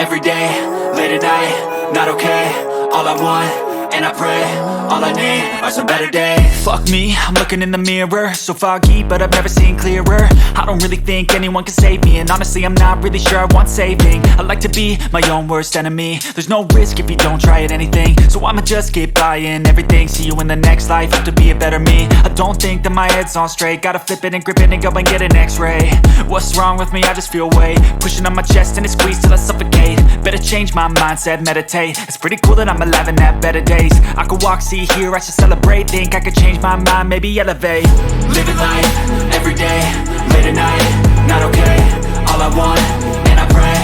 every day, late at night, not okay. All I want, and I pray, all I need are some better days. Fuck me, I'm looking in the mirror, so foggy, but I've never seen clearer. I don't really think anyone can save me, and honestly I'm not really sure I want saving. I like to be my own worst enemy. There's no risk if you don't try at anything, so I'ma just keep buying everything. See you in the next life, have to be a better me. I don't think that my head's on straight, gotta flip it and grip it and go and get an x-ray. What's wrong with me? I just feel weight pushing on my chest and it squeezes till I suffocate. Better change my mindset, meditate. It's pretty cool that I'm alive and have better days. I could walk, see, hear, I should celebrate. Think I could change my mind, maybe elevate. Living life, every day, late at night, not okay. All I want, and I pray,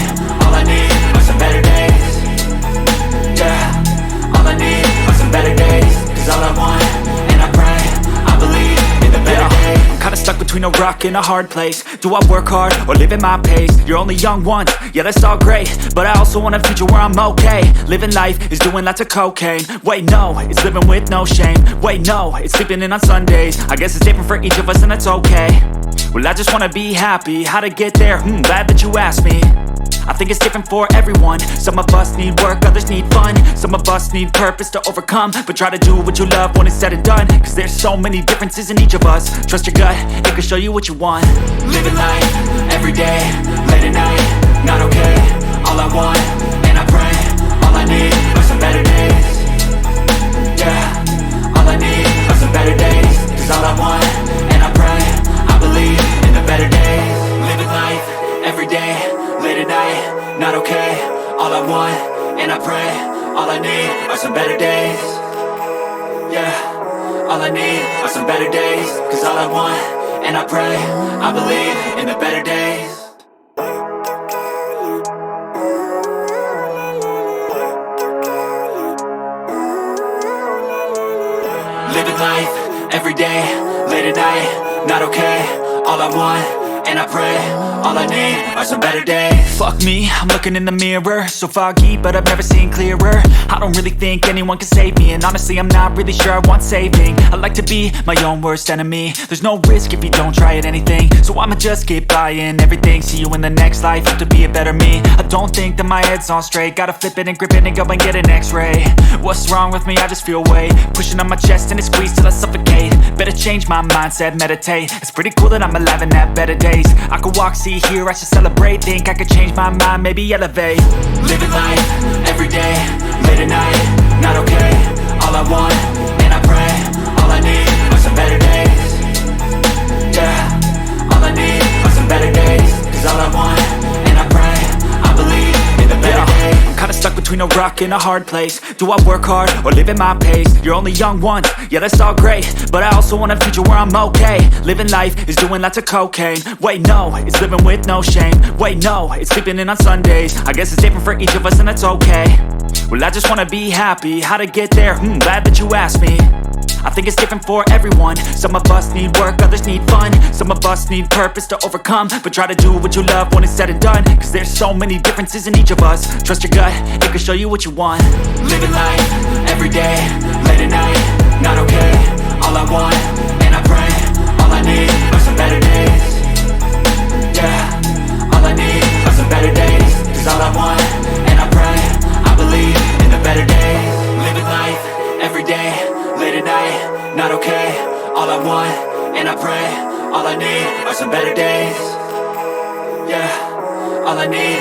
all I need are some better days. Yeah, all I need are some better days. Cause all I want, and I pray, I believe in the better days. I'm kinda stuck between a rock and a hard place. Do I work hard or live at my pace? You're only young once, yeah that's all great, but I also want a future where I'm okay. Living life is doing lots of cocaine. Wait no, it's living with no shame. Wait no, it's sleeping in on Sundays. I guess it's different for each of us and that's okay. Well I just wanna be happy, how to get there? Glad that you asked me. I think it's different for everyone. Some of us need work, others need fun. Some of us need purpose to overcome. But try to do what you love when it's said and done. Cause there's so many differences in each of us. Trust your gut, it can show you what you want. Living life, every day, late at night, not okay. All I want, and I pray, all I need are some better days. Yeah, all I need are some better days. Cause all I want, and I pray, I believe in the better days. Living life, every day, late at night, not okay. All I want, and I pray, all I need are some better days. Yeah, all I need are some better days. Cause all I want, and I pray, I believe in the better days. Living life, every day, late at night, not okay. All I want, and I pray, all I need are some better days. Fuck me, I'm looking in the mirror, so foggy, but I've never seen clearer. I don't really think anyone can save me, and honestly I'm not really sure I want saving. I like to be my own worst enemy. There's no risk if you don't try at anything, so I'ma just keep buying everything. See you in the next life, have to be a better me. I don't think that my head's on straight, gotta flip it and grip it and go and get an x-ray. What's wrong with me? I just feel weight pushing on my chest and it squeezes till I suffocate. Better change my mindset, meditate. It's pretty cool that I'm alive and have better days. I could walk, see, hear, I should celebrate. Think I could change my mind, maybe elevate. Living life, every day, late at night, not okay. All I want, and I pray, all I need are some better days. Yeah, all I need are some better days. Cause all I want, and I pray, I believe in the better days. I'm kinda stuck between a rock and a hard place. Do I work hard or live at my pace? You're only young once, yeah that's all great, but I also want a future where I'm okay. Living life is doing lots of cocaine. Wait no, it's living with no shame. Wait no, it's sleeping in on Sundays. I guess it's different for each of us and that's okay. Well I just wanna be happy, how to get there? Glad that you asked me. I think it's different for everyone. Some of us need work, others need fun. Some of us need purpose to overcome. But try to do what you love when it's said and done. Cause there's so many differences in each of us. Trust your gut, it can show you what you want. Living life, every day, late at night, not okay. All I want, and I pray, all I need are some better days. Yeah, all I need are some better days. Cause all I want, and I pray, I believe in the better days. Living life, every day, late at night, not okay. All I want, and I pray, all I need are some better days. Yeah, all I need